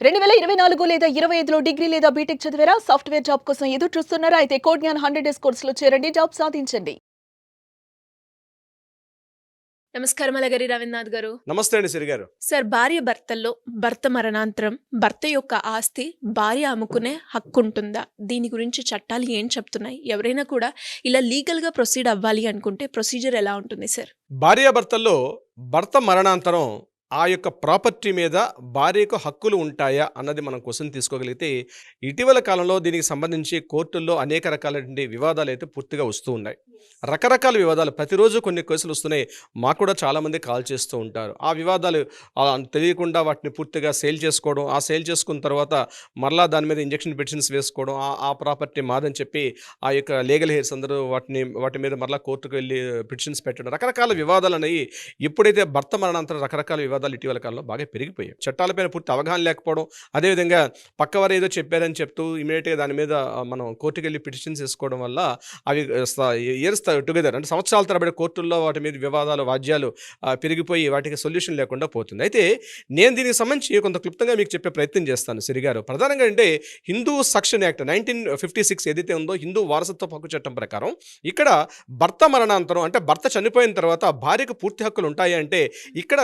2024 లేదా 25లో డిగ్రీ లేదా బీటెక్ చదివారా? సాఫ్ట్‌వేర్ జాబ్ కోసం ఎదురు చూస్తున్నారా? అయితే కోడ్ జ్ఞాన్ 100 డేస్ కోర్సులో చేరండి. జాబ్ సాధించండి. నమస్కారం అలగరి రవీంద్రనాథ్ గారు. నమస్తే అండి సిరి గారు. సార్, భార్య భర్తల్లో భర్త మరణాంతరం భర్త యొక్క ఆస్తి భార్య అమ్ముకునే హక్కు ఉంటుందా? దీని గురించి చట్టాలు ఏం చెప్తున్నాయి? ఎవరైనా కూడా ఇలా లీగల్‌గా ప్రొసీడ్ అవ్వాలి అనుకుంటే ప్రొసీజర్ ఎలా ఉంటుంది సార్? భార్యాభర్తల్లో భర్త మరణాంతరం ఆ యొక్క ప్రాపర్టీ మీద భార్యకు హక్కులు ఉంటాయా అన్నది మనం క్వశ్చన్ తీసుకోగలిగితే, ఇటీవల కాలంలో దీనికి సంబంధించి కోర్టుల్లో అనేక రకాలైనటువంటి వివాదాలు అయితే పూర్తిగా వస్తూ ఉన్నాయి. రకరకాల వివాదాలు ప్రతిరోజు కొన్ని కేసులు వస్తున్నాయి. మాకు కూడా చాలామంది కాల్ చేస్తూ ఉంటారు. ఆ వివాదాలు తెలియకుండా వాటిని పూర్తిగా సేల్ చేసుకోవడం, ఆ సేల్ చేసుకున్న తర్వాత మరలా దాని మీద ఇంజెక్షన్ పిటిషన్స్ వేసుకోవడం, ఆ ప్రాపర్టీ మాదని చెప్పి ఆ యొక్క లీగల్ హెయిర్స్ అందరూ వాటి మీద మరలా కోర్టుకు వెళ్ళి పిటిషన్స్ పెట్టడం, రకరకాల వివాదాలు అనేవి ఎప్పుడైతే భర్త మరణాంతరం రకరకాల వివాదాలు ఇటీవల కాలంలో బాగా పెరిగిపోయాయి. చట్టాలపైన పూర్తి అవగాహన లేకపోవడం, అదేవిధంగా పక్కవారు ఏదో చెప్పారని చెప్తూ ఇమీడియట్గా దాని మీద మనం కోర్టుకు వెళ్ళి పిటిషన్స్ వేసుకోవడం వల్ల అవి ఇయర్స్ టుగెదర్ అంటే సంవత్సరాల తరబడి కోర్టుల్లో వాటి మీద వివాదాలు వాద్యాలు పెరిగిపోయి వాటికి సొల్యూషన్ లేకుండా పోతుంది. అయితే నేను దీనికి సంబంధించి కొంత క్లుప్తంగా మీకు చెప్పే ప్రయత్నం చేస్తాను సిరిగారు. ప్రధానంగా అంటే హిందూ సక్షన్ యాక్ట్ 1956 ఏదైతే ఉందో హిందూ వారసత్వ హక్కు చట్టం ప్రకారం ఇక్కడ భర్త మరణాంతరం అంటే భర్త చనిపోయిన తర్వాత భార్యకు పూర్తి హక్కులు ఉంటాయి అంటే ఇక్కడ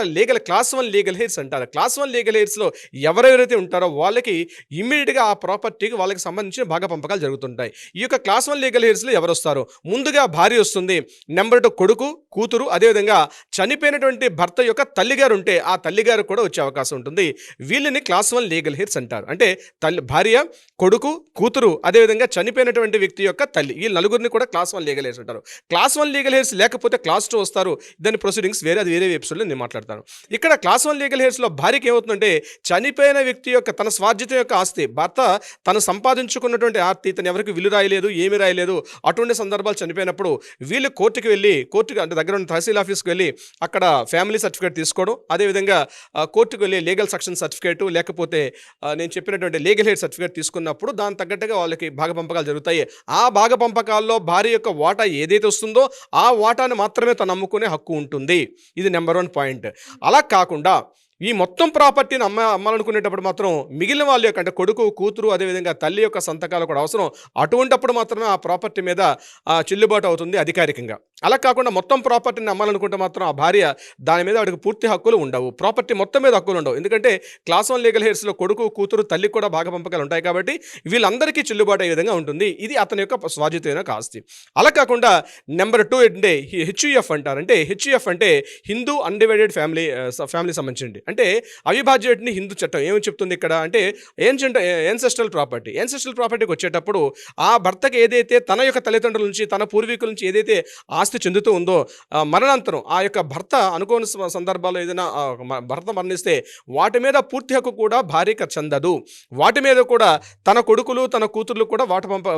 క్లాస్ 1 లీగల్ హెయిర్స్ అంటారు. క్లాస్ 1 లీగల్ హెయిర్స్లో ఎవరెవరైతే ఉంటారో వాళ్ళకి ఇమ్మీడియట్గా ఆ ప్రాపర్టీకి వాళ్ళకి సంబంధించిన భాగ పంపకాలు జరుగుతుంటాయి. ఈ యొక్క క్లాస్ 1 లీగల్ హెయిర్స్లో ఎవరు వస్తారు? ముందుగా భార్య వస్తుంది, నెంబర్ 2 కొడుకు, కూతురు, అదేవిధంగా చనిపోయినటువంటి భర్త యొక్క తల్లిగారు ఉంటే ఆ తల్లిగారు కూడా వచ్చే అవకాశం ఉంటుంది. వీళ్ళని క్లాస్ 1 లీగల్ హెయిర్స్ అంటారు. అంటే భార్య, కొడుకు, కూతురు, అదేవిధంగా చనిపోయినటువంటి వ్యక్తి యొక్క తల్లి, ఈ నలుగురిని కూడా క్లాస్ 1 లీగల్ హెయిర్స్ అంటారు. క్లాస్ 1 లీగల్ హెయిర్స్ లేకపోతే క్లాస్ 2 వస్తారు. దాని ప్రొసీడింగ్స్ వేరే ఎపిసోడ్లో నేను మాట్లాడతాను. ఇక్కడ క్లాస్ 1 లీగల్ హెయిర్స్లో భార్యకి ఏమవుతుందంటే చనిపోయిన వ్యక్తి యొక్క తన స్వార్జితం యొక్క ఆస్తి, భర్త తను సంపాదించుకున్నటువంటి ఆస్తి తను ఎవరికి విలు రాయలేదు, ఏమి రాయలేదు, అటువంటి సందర్భాలు చనిపోయినప్పుడు వీళ్ళు కోర్టుకు అంటే దగ్గర ఉన్న తహసీల్ ఆఫీస్కి వెళ్ళి అక్కడ ఫ్యామిలీ సర్టిఫికేట్ తీసుకోవడం, అదేవిధంగా కోర్టుకు వెళ్ళి లీగల్ సక్షన్ సర్టిఫికేటు లేకపోతే నేను చెప్పినటువంటి లీగల్ హెయిర్ సర్టిఫికేట్ తీసుకున్నప్పుడు దాని తగ్గట్టుగా వాళ్ళకి భాగ పంపకాలు జరుగుతాయి. ఆ భాగ పంపకాల్లో భార్య యొక్క వాటా ఏదైతే వస్తుందో ఆ వాటాను మాత్రమే తను అమ్ముకునే హక్కు ఉంటుంది. ఇది నెంబర్ 1 పాయింట్. అలా కాకుండా ఈ మొత్తం ప్రాపర్టీని అమ్మాలనుకునేటప్పుడు మాత్రం మిగిలిన వాళ్ళ యొక్క అంటే కొడుకు, కూతురు, అదేవిధంగా తల్లి యొక్క సంతకాలు కూడా అవసరం. అటువంటప్పుడు మాత్రమే ఆ ప్రాపర్టీ మీద చెల్లుబాటు అవుతుంది అధికారికంగా. అలా కాకుండా మొత్తం ప్రాపర్టీని అమ్మాలనుకుంటే మాత్రం ఆ భార్య దాని మీద వాడికి పూర్తి హక్కులు ఉండవు, ప్రాపర్టీ మొత్తం మీద హక్కులు ఉండవు. ఎందుకంటే క్లాస్ 1 లీగల్ హెయిర్స్లో కొడుకు, కూతురు, తల్లికి కూడా భాగ పంపకాలు ఉంటాయి కాబట్టి వీళ్ళందరికీ చెల్లుబాటు అయ్యే విధంగా ఉంటుంది. ఇది అతని యొక్క స్వాధీనమైన ఆస్తి. అలా కాకుండా నెంబర్ 2 అంటే హెచ్యుఎఫ్ అంటారు. అంటే హెచ్యుఎఫ్ అంటే హిందూ అన్డివైడెడ్ ఫ్యామిలీ సంబంధించింది. అంటే అవిభాజ్యని హిందూ చట్టం ఏమని చెప్తుంది ఇక్కడ అంటే ఏన్సెస్ట్రల్ ప్రాపర్టీకి వచ్చేటప్పుడు ఆ భర్తకి ఏదైతే తన యొక్క తల్లిదండ్రుల నుంచి తన పూర్వీకుల నుంచి ఏదైతే ఆస్తి చెందుతూ ఉందో మరణాంతరం ఆ యొక్క భర్త అనుకోని సందర్భాల్లో ఏదైనా భర్త మరణిస్తే వాటి మీద పూర్తి హక్కు కూడా భార్యకు చెందదు. వాటి మీద కూడా తన కొడుకులు, తన కూతుర్లు కూడా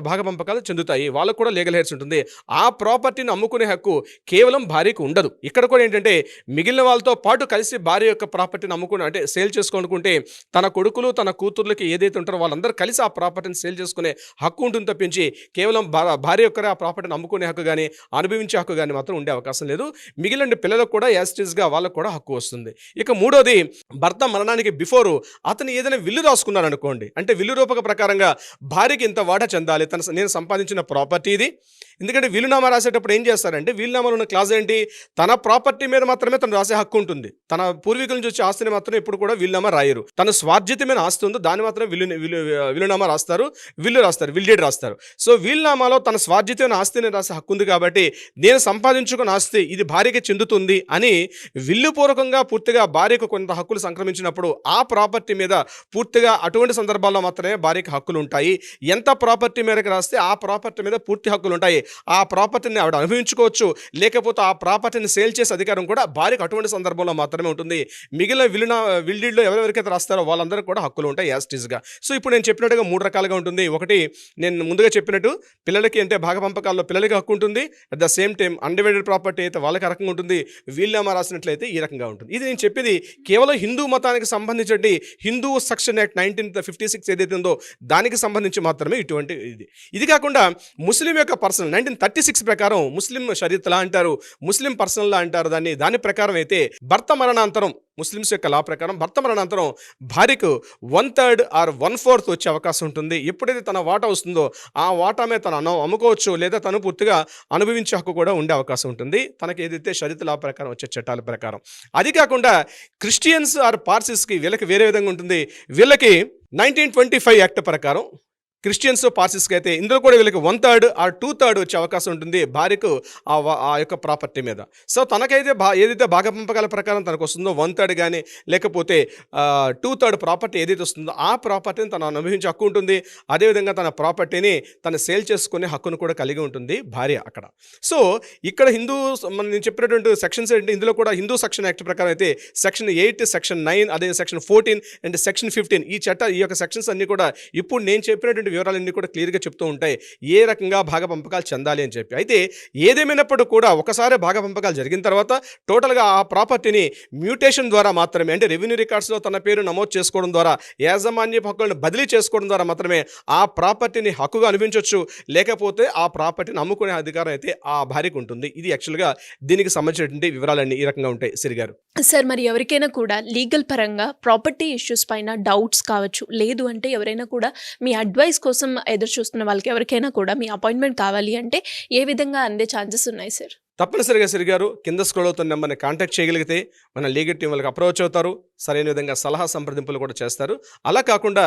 భాగ పంపకాలు చెందుతాయి. వాళ్ళకు కూడా లీగల్ హెయిర్స్ ఉంటుంది. ఆ ప్రాపర్టీని అమ్ముకునే హక్కు కేవలం భార్యకు ఉండదు. ఇక్కడ కూడా ఏంటంటే మిగిలిన వాళ్ళతో పాటు కలిసి భార్య యొక్క ప్రాపర్టీని అమ్ముకుని అంటే సేల్ చేసుకోనుకుంటే తన కొడుకులు, తన కూతుర్లకి ఏదైతే ఉంటారో వాళ్ళందరూ కలిసి ఆ ప్రాపర్టీని సేల్ చేసుకునే హక్కు ఉంటుంది తప్పించి కేవలం భార్య యొక్క ఆ ప్రాపర్టీని అమ్ముకునే హక్కు కానీ అనుభవించే హక్కు కానీ మాత్రం ఉండే అవకాశం లేదు. మిగిలిన పిల్లలకు కూడా యాస్టీస్గా వాళ్ళకు కూడా హక్కు వస్తుంది. ఇక 3వది భర్త మరణానికి బిఫోరు అతను ఏదైనా విల్లు రాసుకున్నారు అనుకోండి, అంటే విల్లు రూపక ప్రకారంగా భార్యకి ఇంత వాటా చెందాలి, నేను సంపాదించిన ప్రాపర్టీ ఇది. ఎందుకంటే వీలునామా రాసేటప్పుడు ఏం చేస్తారంటే వీలునామాలో ఉన్న క్లాజ్ ఏంటి, తన ప్రాపర్టీ మీద మాత్రమే తను రాసే హక్కు ఉంటుంది. తన పూర్వీకుల నుంచి వచ్చే ఆస్తిని మాత్రం ఎప్పుడు కూడా వీలునామా రాయరు. తన స్వార్జితమైన ఆస్తి ఉందో దాన్ని మాత్రం వీలునామా రాస్తారు, విల్ డీడ్ రాస్తారు. సో వీలునామాలో తన స్వార్జితమైన ఆస్తిని రాసే హక్కు ఉంది కాబట్టి నేను సంపాదించుకున్న ఆస్తి ఇది భార్యకి చెందుతుంది అని విల్లుపూర్వకంగా పూర్తిగా భార్యకు కొంత హక్కులు సంక్రమించినప్పుడు ఆ ప్రాపర్టీ మీద పూర్తిగా అటువంటి సందర్భాల్లో మాత్రమే భార్యకి హక్కులు ఉంటాయి. ఎంత ప్రాపర్టీ మేరకు రాస్తే ఆ ప్రాపర్టీ మీద పూర్తి హక్కులు ఉంటాయి. ఆ ప్రాపర్టీని ఆవిడ అనుభవించుకోవచ్చు, లేకపోతే ఆ ప్రాపర్టీని సేల్ చేసే అధికారం కూడా భార్యకు అటువంటి సందర్భంలో మాత్రమే ఉంటుంది. మిగిలిన విల్డీడ్లో ఎవరెవరికైతే రాస్తారో వాళ్ళందరూ కూడా హక్కులు ఉంటాయి యాస్టీస్గా. సో ఇప్పుడు నేను చెప్పినట్టుగా 3 రకాలుగా ఉంటుంది. ఒకటి నేను ముందుగా చెప్పినట్టు పిల్లలకి అంటే భాగ పంపకాల్లో పిల్లలకి హక్కు ఉంటుంది. At the same time undivided property అయితే వాళ్ళకి రకంగా ఉంటుంది, వీలునామా రాసినట్లయితే ఈ రకంగా ఉంటుంది. ఇది నేను చెప్పేది కేవలం హిందూ మతానికి సంబంధించి హిందూ సక్షన్ యాక్ట్ 1956 ఏదైతే ఉందో దానికి సంబంధించి మాత్రమే ఇటువంటి ఇది కాకుండా ముస్లిం యొక్క పర్సనల్ 1936 ప్రకారం ముస్లిం షరీత్ లా అంటారు, ముస్లిం పర్సనల్ లా అంటారు. దాని ప్రకారం అయితే భర్త మరణాంతరం ముస్లిమ్స్ యొక్క లా ప్రకారం భర్త మరణాంతరం భార్యకు 1/3 ఆర్ 1/4 వచ్చే అవకాశం ఉంటుంది. ఎప్పుడైతే తన వాటా వస్తుందో ఆ వాటా మీద తను అమ్ముకోవచ్చు, లేదా తను పూర్తిగా అనుభవించే హక్కు కూడా ఉండే అవకాశం ఉంటుంది తనకి ఏదైతే షరీత్ లా ప్రకారం వచ్చే చట్టాల ప్రకారం. అది కాకుండా క్రిస్టియన్స్ ఆర్ పార్సీస్కి వీళ్ళకి వేరే విధంగా ఉంటుంది. వీళ్ళకి 1925 యాక్ట్ ప్రకారం క్రిస్టియన్స్ పార్సీస్కి అయితే ఇందులో కూడా వీళ్ళకి 1/3 ఆర్ 2/3 వచ్చే అవకాశం ఉంటుంది భార్యకు ఆ యొక్క ప్రాపర్టీ మీద. సో తనకైతే ఏదైతే భాగ పంపకాల ప్రకారం తనకు వస్తుందో 1/3 కానీ లేకపోతే 2/3 ప్రాపర్టీ ఏదైతే వస్తుందో ఆ ప్రాపర్టీని తను అనుభవించే హక్కు ఉంటుంది. అదేవిధంగా తన ప్రాపర్టీని తను సేల్ చేసుకునే హక్కును కూడా కలిగి ఉంటుంది భార్య అక్కడ. సో ఇక్కడ నేను చెప్పినటువంటి సెక్షన్స్ ఏంటి, ఇందులో కూడా హిందూ సెక్షన్ యాక్ట్ ప్రకారం అయితే సెక్షన్ 8, సెక్షన్ 9, అదే సెక్షన్ 14 అండ్ సెక్షన్ 15 ఈ యొక్క సెక్షన్స్ అన్ని కూడా ఇప్పుడు నేను చెప్పినటువంటి వివరాలన్నీ కూడా క్లియర్గా చెప్తూ ఉంటాయి ఏ రకంగా భాగ పంపకాలు చెందాలి అని చెప్పి. అయితే ఏదేమైనప్పుడు కూడా ఒకసారి భాగ పంపకాలు జరిగిన తర్వాత టోటల్గా ఆ ప్రాపర్టీని మ్యూటేషన్ ద్వారా మాత్రమే, అంటే రెవెన్యూ రికార్డ్స్లో తన పేరు నమోదు చేసుకోవడం ద్వారా, యాజమాన్య హక్కులను బదిలీ చేసుకోవడం ద్వారా మాత్రమే ఆ ప్రాపర్టీని హక్కుగా అనిపించవచ్చు. లేకపోతే ఆ ప్రాపర్టీని అమ్ముకునే అధికారం అయితే ఆ భార్యకు ఉంటుంది. ఇది యాక్చువల్గా దీనికి సంబంధించినటువంటి వివరాలన్నీ ఈ రకంగా ఉంటాయి. సిరిగారు సార్, మరి ఎవరికైనా కూడా లీగల్ పరంగా ప్రాపర్టీ ఇష్యూస్ పైన డౌట్స్ కావచ్చు, లేదు అంటే ఎవరైనా కూడా మీ అడ్వైస్ కోసం ఎదురు చూస్తున్న వాళ్ళకి ఎవరికైనా కూడా మీ అపాయింట్మెంట్ కావాలి అంటే ఏ విధంగా అందే ఛాన్సెస్ ఉన్నాయి సార్? తప్పనిసరిగా సిరిగారు కింద స్క్రోల్ అవుతున్న నెంబర్ని కాంటాక్ట్ చేయగలిగితే మన లీగల్ టీం వాళ్ళకి అప్రోచ్ అవుతారు, సరైన విధంగా సలహా సంప్రదింపులు కూడా చేస్తారు. అలా కాకుండా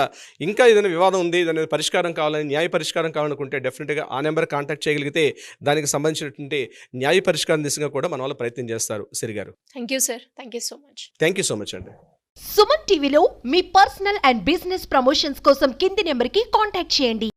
ఇంకా ఏదైనా వివాదం ఉంది, దాని పరిష్కారం కావాలని, న్యాయ పరిష్కారం కావాలనుకుంటే డెఫినెట్గా ఆ నెంబర్ కాంటాక్ట్ చేయగలిగితే దానికి సంబంధించినటువంటి న్యాయ పరిష్కారం దిశగా కూడా మన వాళ్ళు ప్రయత్నం చేస్తారు. సిరిగారు thank you sir, thank you so much. Thank you so much అండి. సుమన్ టీవీలో మీ పర్సనల్ అండ్ బిజినెస్ ప్రమోషన్స్ కోసం కింది నెంబర్కి కాంటాక్ట్ చేయండి.